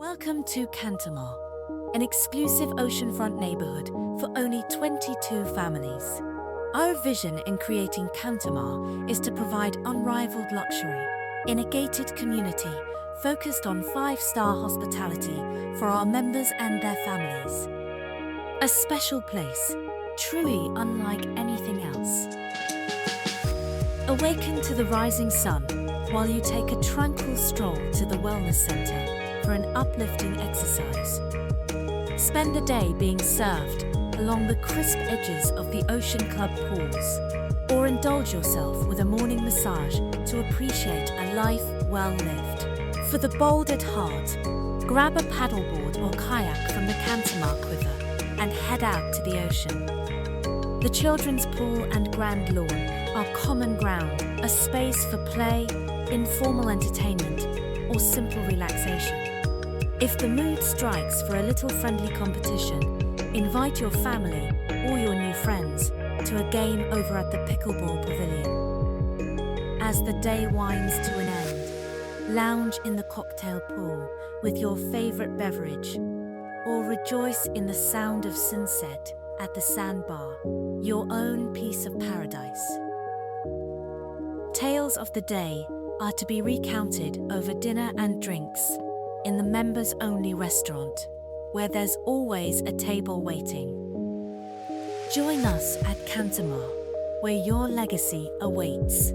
Welcome to Cantomar, an exclusive oceanfront neighborhood for only 22 families. Our vision in creating Cantomar is to provide unrivaled luxury in a gated community focused on 5-star hospitality for our members and their families. A special place, truly unlike anything else. Awaken to the rising sun while you take a tranquil stroll to the wellness center for an uplifting exercise. Spend the day being served along the crisp edges of the Ocean Club pools, or indulge yourself with a morning massage to appreciate a life well lived. For the bold at heart, grab a paddleboard or kayak from the Cantomar River and head out to the ocean. The children's pool and grand lawn are common ground, a space for play, informal entertainment, or simple relaxation. If the mood strikes for a little friendly competition, invite your family or your new friends to a game over at the pickleball pavilion. As the day winds to an end, lounge in the cocktail pool with your favorite beverage, or rejoice in the sound of sunset at the sandbar, your own piece of paradise. Tales of the day are to be recounted over dinner and drinks in the members-only restaurant, where there's always a table waiting. Join us at Cantomar, where your legacy awaits.